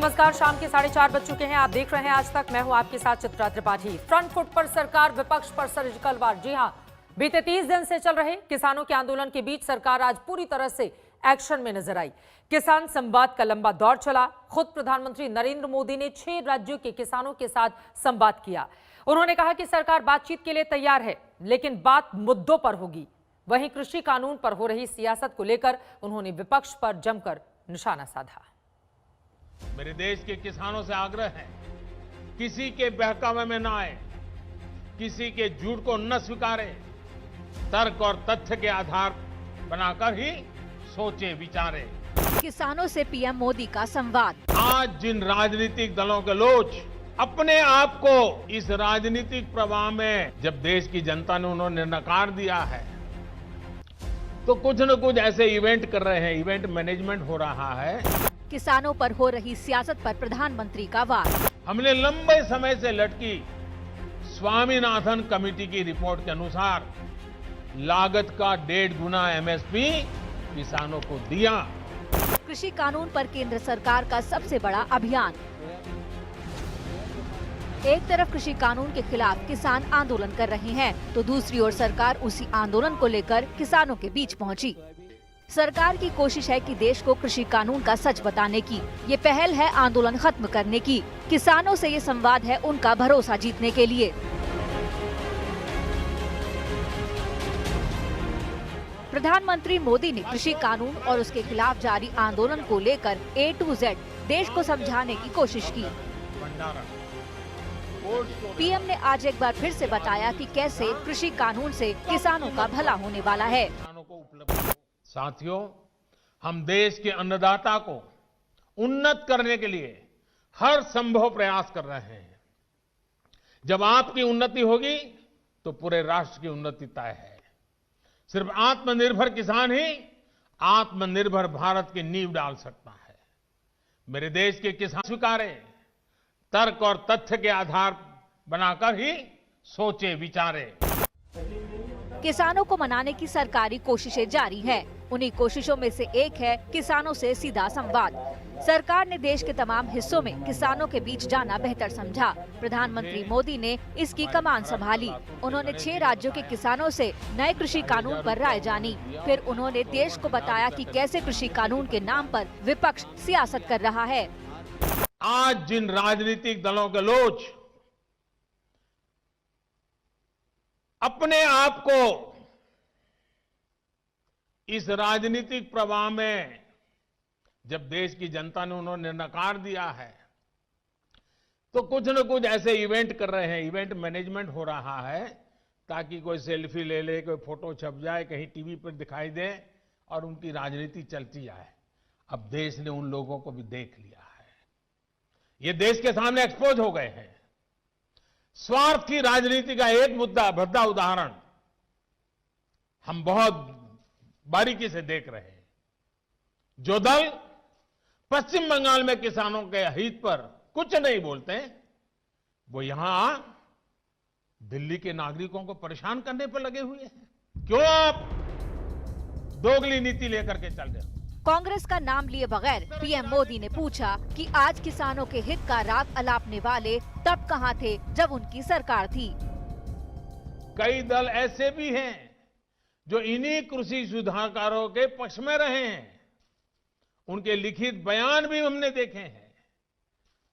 नमस्कार, शाम के 4:30 बज चुके हैं। आप देख रहे हैं आज तक। मैं हूं आपके साथ चित्रा त्रिपाठी। फ्रंट फुट पर सरकार, विपक्ष पर सर्जिकल वार। जी हां, बीते 30 दिन से चल रहे किसानों के आंदोलन के बीच सरकार आज पूरी तरह से एक्शन में नजर आई। किसान संवाद का लंबा दौर चला। खुद प्रधानमंत्री नरेंद्र मोदी ने 6 राज्यों के किसानों के साथ संवाद किया। उन्होंने कहा कि सरकार बातचीत के लिए तैयार है, लेकिन बात मुद्दों पर होगी। वहीं कृषि कानून पर हो रही सियासत को लेकर उन्होंने विपक्ष पर जमकर निशाना साधा। मेरे देश के किसानों से आग्रह है, किसी के बहकावे में ना आए, किसी के झूठ को न स्वीकारें, तर्क और तथ्य के आधार बनाकर ही सोचे विचारे। किसानों से पीएम मोदी का संवाद। आज जिन राजनीतिक दलों के लोग अपने आप को इस राजनीतिक प्रवाह में जब देश की जनता ने उन्होंने नकार दिया है, तो कुछ न कुछ ऐसे इवेंट कर रहे हैं, इवेंट मैनेजमेंट हो रहा है। किसानों पर हो रही सियासत पर प्रधानमंत्री का वार। हमने लंबे समय से लटकी स्वामीनाथन कमेटी की रिपोर्ट के अनुसार लागत का 1.5 गुना एमएसपी किसानों को दिया। कृषि कानून पर केंद्र सरकार का सबसे बड़ा अभियान। एक तरफ कृषि कानून के खिलाफ किसान आंदोलन कर रहे हैं, तो दूसरी ओर सरकार उसी आंदोलन को लेकर किसानों के बीच पहुंची। सरकार की कोशिश है कि देश को कृषि कानून का सच बताने की। ये पहल है आंदोलन खत्म करने की। किसानों से ये संवाद है उनका भरोसा जीतने के लिए। प्रधानमंत्री मोदी ने कृषि कानून और उसके खिलाफ जारी आंदोलन को लेकर A to Z देश को समझाने की कोशिश की। पीएम ने आज एक बार फिर से बताया कि कैसे कृषि कानून से किसानों का भला होने वाला है। साथियों, हम देश के अन्नदाता को उन्नत करने के लिए हर संभव प्रयास कर रहे हैं। जब आपकी उन्नति होगी तो पूरे राष्ट्र की उन्नति तय है। सिर्फ आत्मनिर्भर किसान ही आत्मनिर्भर भारत की नींव डाल सकता है। मेरे देश के किसान स्वीकारें, तर्क और तथ्य के आधार बनाकर ही सोचे विचारे। किसानों को मनाने की सरकारी कोशिशें जारी है। उन्हीं कोशिशों में से एक है किसानों से सीधा संवाद। सरकार ने देश के तमाम हिस्सों में किसानों के बीच जाना बेहतर समझा। प्रधानमंत्री मोदी ने इसकी कमान संभाली। उन्होंने 6 राज्यों के किसानों से नए कृषि कानून पर राय जानी। फिर उन्होंने देश को बताया कि कैसे कृषि कानून के नाम पर विपक्ष सियासत कर रहा है। आज जिन राजनीतिक दलों के लोग अपने आप को इस राजनीतिक प्रवाह में जब देश की जनता ने उन्होंने नकार दिया है, तो कुछ न कुछ ऐसे इवेंट कर रहे हैं, इवेंट मैनेजमेंट हो रहा है, ताकि कोई सेल्फी ले ले, कोई फोटो छप जाए, कहीं टीवी पर दिखाई दे और उनकी राजनीति चलती जाए। अब देश ने उन लोगों को भी देख लिया है। ये देश के सामने एक्सपोज हो गए हैं। स्वार्थ की राजनीति का एक भद्दा उदाहरण हम बहुत बारीकी से देख रहे हैं। जो दल पश्चिम बंगाल में किसानों के हित पर कुछ नहीं बोलते, वो यहां दिल्ली के नागरिकों को परेशान करने पर लगे हुए हैं। क्यों आप दोगली नीति लेकर के चल रहे हो? कांग्रेस का नाम लिए बगैर पीएम मोदी ने पूछा कि आज किसानों के हित का राग अलापने वाले तब कहां थे जब उनकी सरकार थी। कई दल ऐसे भी हैं जो इन्हीं कृषि सुधारकारों के पक्ष में रहे हैं। उनके लिखित बयान भी हमने देखे हैं।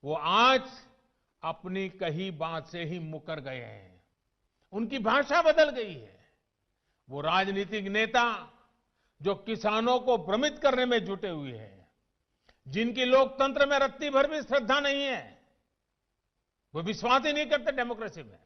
वो आज अपनी कही बात से ही मुकर गए हैं। उनकी भाषा बदल गई है। वो राजनीतिक नेता जो किसानों को भ्रमित करने में जुटे हुए हैं, जिनकी लोकतंत्र में रत्ती भर भी श्रद्धा नहीं है, वो विश्वास ही नहीं करते डेमोक्रेसी में।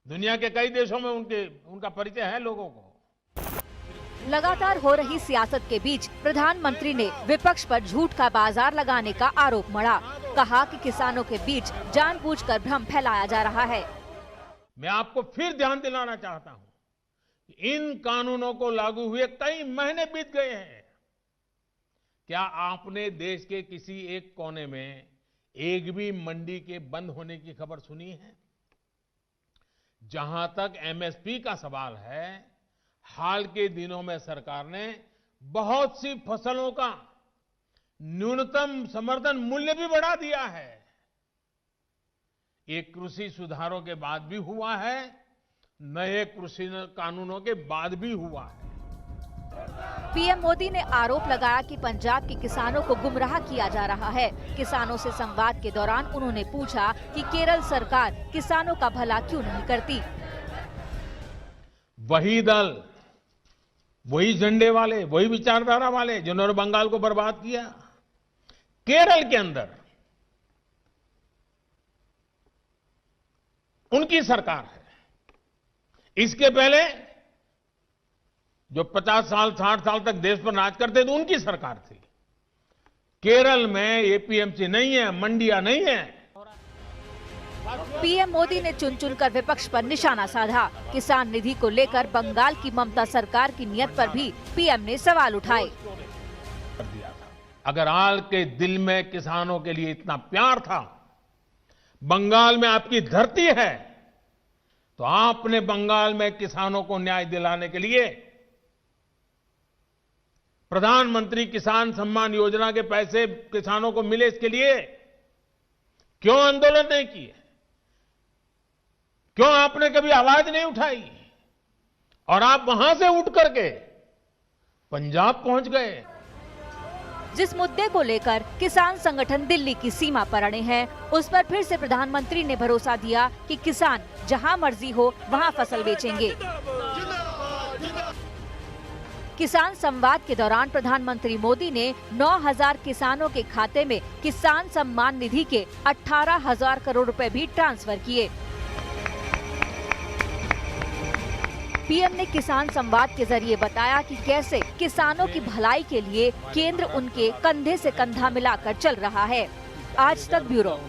दुनिया के कई देशों में उनका परिचय है लोगों को। लगातार हो रही सियासत के बीच प्रधानमंत्री ने विपक्ष पर झूठ का बाजार लगाने का आरोप मढ़ा। कहा कि किसानों के बीच जानबूझकर भ्रम फैलाया जा रहा है। मैं आपको फिर ध्यान दिलाना चाहता हूं, इन कानूनों को लागू हुए कई महीने बीत गए हैं। क्या आपने देश के किसी एक कोने में एक भी मंडी के बंद होने की खबर सुनी है? जहां तक एमएसपी का सवाल है, हाल के दिनों में सरकार ने बहुत सी फसलों का न्यूनतम समर्थन मूल्य भी बढ़ा दिया है। ये कृषि सुधारों के बाद भी हुआ है, नए कृषि कानूनों के बाद भी हुआ है। पीएम मोदी ने आरोप लगाया कि पंजाब के किसानों को गुमराह किया जा रहा है। किसानों से संवाद के दौरान उन्होंने पूछा कि केरल सरकार किसानों का भला क्यों नहीं करती। वही दल, वही झंडे वाले, वही विचारधारा वाले जिन्होंने बंगाल को बर्बाद किया, केरल के अंदर उनकी सरकार है। इसके पहले जो 50 साल 60 साल तक देश पर राज करते थे उनकी सरकार थी। केरल में एपीएमसी नहीं है, मंडियां नहीं है। पीएम मोदी ने चुन चुनकर विपक्ष पर निशाना साधा। किसान निधि को लेकर बंगाल की ममता सरकार की नीयत पर भी पीएम ने सवाल उठाए। अगर हाल के दिल में किसानों के लिए इतना प्यार था, बंगाल में आपकी धरती है, तो आपने बंगाल में किसानों को न्याय दिलाने के लिए प्रधानमंत्री किसान सम्मान योजना के पैसे किसानों को मिले, इसके लिए क्यों आंदोलन नहीं किए? क्यों आपने कभी आवाज नहीं उठाई? और आप वहां से उठ करके पंजाब पहुंच गए। जिस मुद्दे को लेकर किसान संगठन दिल्ली की सीमा पर अड़े हैं, उस पर फिर से प्रधानमंत्री ने भरोसा दिया कि किसान जहां मर्जी हो वहां फसल बेचेंगे। किसान संवाद के दौरान प्रधानमंत्री मोदी ने 9,000 किसानों के खाते में किसान सम्मान निधि के 18,000 करोड़ रुपए भी ट्रांसफर किए। पीएम ने किसान संवाद के जरिए बताया कि कैसे किसानों की भलाई के लिए केंद्र उनके कंधे से कंधा मिलाकर चल रहा है। आज तक ब्यूरो।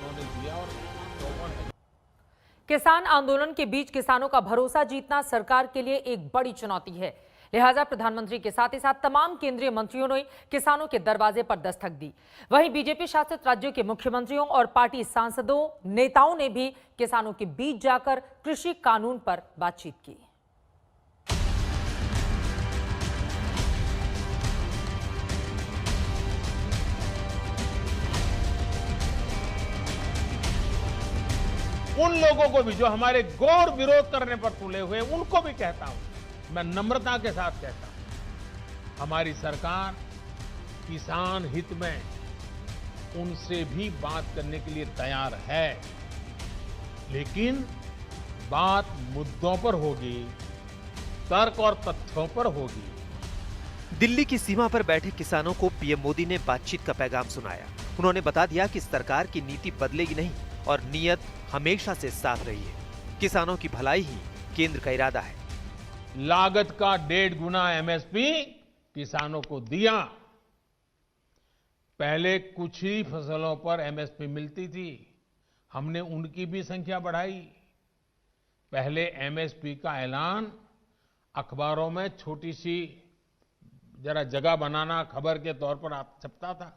किसान आंदोलन के बीच किसानों का भरोसा जीतना सरकार के लिए एक बड़ी चुनौती है। लिहाजा प्रधानमंत्री के साथ ही साथ तमाम केंद्रीय मंत्रियों ने किसानों के दरवाजे पर दस्तक दी। वहीं बीजेपी शासित राज्यों के मुख्यमंत्रियों और पार्टी सांसदों, नेताओं ने भी किसानों के बीच जाकर कृषि कानून पर बातचीत की। उन लोगों को भी जो हमारे घोर विरोध करने पर तुले हुए, उनको भी कहता हूं, मैं नम्रता के साथ कहता हूं, हमारी सरकार किसान हित में उनसे भी बात करने के लिए तैयार है, लेकिन बात मुद्दों पर होगी, तर्क और तथ्यों पर होगी। दिल्ली की सीमा पर बैठे किसानों को पीएम मोदी ने बातचीत का पैगाम सुनाया। उन्होंने बता दिया कि सरकार की नीति बदलेगी नहीं और नीयत हमेशा से साफ रही है। किसानों की भलाई ही केंद्र का इरादा है। लागत का 1.5 गुना एमएसपी किसानों को दिया। पहले कुछ ही फसलों पर एमएसपी मिलती थी, हमने उनकी भी संख्या बढ़ाई। पहले एमएसपी का ऐलान अखबारों में छोटी सी जरा जगह बनाना खबर के तौर पर छपता था।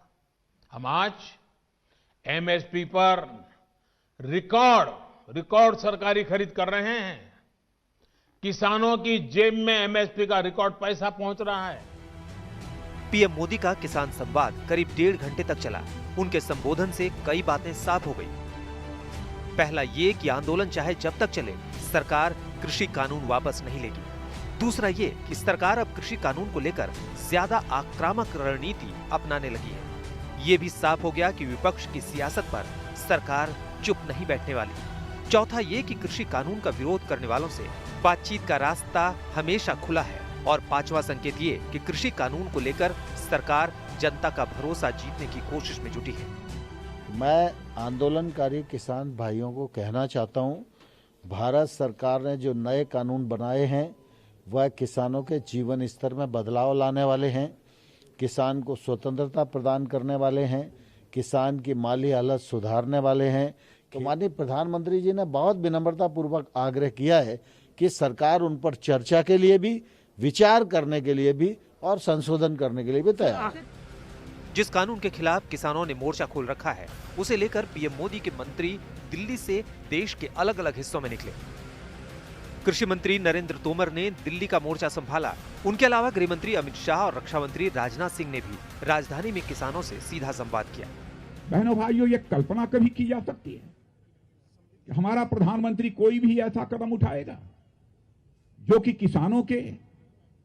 हम आज एमएसपी पर रिकॉर्ड सरकारी खरीद कर रहे हैं। किसानों की जेब में एमएसपी का रिकॉर्ड पैसा पहुंच रहा है। पीएम मोदी का किसान संवाद करीब 1.5 घंटे तक चला। उनके संबोधन से कई बातें साफ हो गई। पहला ये कि आंदोलन चाहे जब तक चले, सरकार कृषि कानून वापस नहीं लेगी। दूसरा ये कि सरकार अब कृषि कानून को लेकर ज्यादा आक्रामक रणनीति अपनाने लगी है। ये भी साफ हो गया कि विपक्ष की सियासत पर सरकार चुप नहीं बैठने वाली। चौथा ये कि कृषि कानून का विरोध करने वालों से बातचीत का रास्ता हमेशा खुला है। और पांचवा संकेत ये कि कृषि कानून को लेकर सरकार जनता का भरोसा जीतने की कोशिश में जुटी है। मैं आंदोलनकारी किसान भाइयों को कहना चाहता हूं, भारत सरकार ने जो नए कानून बनाए हैं वह किसानों के जीवन स्तर में बदलाव लाने वाले हैं, किसान को स्वतंत्रता प्रदान करने वाले हैं, किसान की माली हालत सुधारने वाले हैं। तो माननीय प्रधानमंत्री जी ने बहुत विनम्रता पूर्वक आग्रह किया है कि सरकार उन पर चर्चा के लिए भी, विचार करने के लिए भी और संशोधन करने के लिए भी तैयार है। जिस कानून के खिलाफ किसानों ने मोर्चा खोल रखा है, उसे लेकर पीएम मोदी के मंत्री दिल्ली से देश के अलग अलग हिस्सों में निकले। कृषि मंत्री नरेंद्र तोमर ने दिल्ली का मोर्चा संभाला। उनके अलावा गृह मंत्री अमित शाह और रक्षा मंत्री राजनाथ सिंह ने भी राजधानी में किसानों से सीधा संवाद किया। बहनों भाइयों, ये कल्पना कभी की जा सकती है कि हमारा प्रधानमंत्री कोई भी ऐसा कदम उठाएगा जो कि किसानों के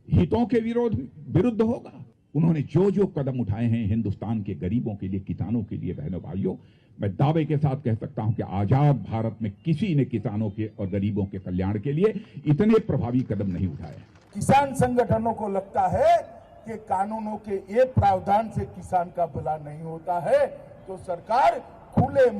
हितों के विरुद्ध होगा। उन्होंने जो जो कदम उठाए हैं हिंदुस्तान के गरीबों के लिए, किसानों के लिए, बहनों भाइयों, मैं दावे के साथ कह सकता हूं कि आजाद भारत में किसी ने किसानों के और गरीबों के कल्याण के लिए इतने प्रभावी कदम नहीं उठाए। किसान संगठनों को लगता है कि कानूनों के एक प्रावधान से किसान का भला नहीं होता है, तो सरकार खुले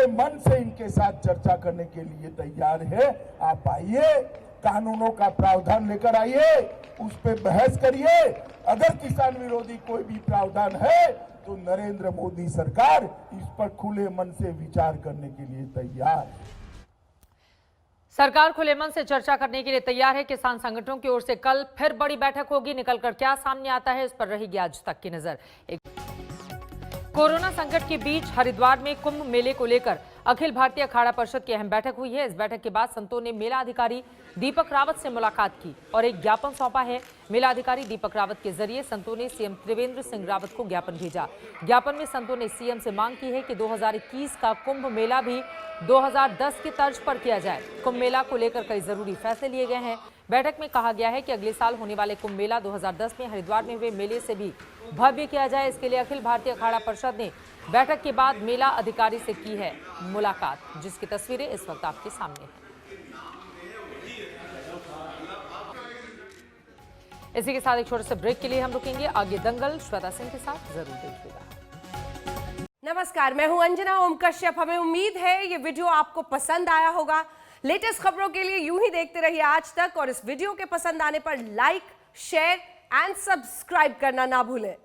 मन से इनके साथ चर्चा करने के लिए तैयार है। आप आइए, कानूनों का प्रावधान लेकर आइए, उस पे बहस करिए। अगर किसान विरोधी कोई भी प्रावधान है तो नरेंद्र मोदी सरकार इस पर खुले मन से विचार करने के लिए तैयार है। सरकार खुले मन से चर्चा करने के लिए तैयार है। किसान संगठनों की ओर से कल फिर बड़ी बैठक होगी। निकलकर क्या सामने आता है, इस पर रहेगी आज तक की नजर। कोरोना संकट के बीच हरिद्वार में कुंभ मेले को लेकर अखिल भारतीय अखाड़ा परिषद की अहम बैठक हुई है। इस बैठक के बाद संतों ने मेला अधिकारी दीपक रावत से मुलाकात की और एक ज्ञापन सौंपा है। मेला अधिकारी दीपक रावत के जरिए संतों ने सीएम त्रिवेंद्र सिंह रावत को ज्ञापन भेजा। ज्ञापन में संतों ने सीएम से मांग की है कि 2021 का कुंभ मेला भी 2010 की तर्ज पर किया जाए। कुंभ मेला को लेकर कई जरूरी फैसले लिए गए हैं। बैठक में कहा गया है कि अगले साल होने वाले कुंभ मेला 2010 में हरिद्वार में हुए मेले से भी भव्य किया जाए। इसके लिए अखिल भारतीय अखाड़ा परिषद ने बैठक के बाद मेला अधिकारी से की है मुलाकात, जिसकी तस्वीरें इस वक्त आपके सामने हैं। इसी के साथ एक छोटे से ब्रेक के लिए हम रुकेंगे। आगे दंगल श्वेता सिंह के साथ जरूर देखिएगा। नमस्कार, मैं हूं अंजना ओम कश्यप। हमें उम्मीद है ये वीडियो आपको पसंद आया होगा। लेटेस्ट खबरों के लिए यूं ही देखते रहिए आज तक, और इस वीडियो के पसंद आने पर लाइक, शेयर एंड सब्सक्राइब करना ना भूलें।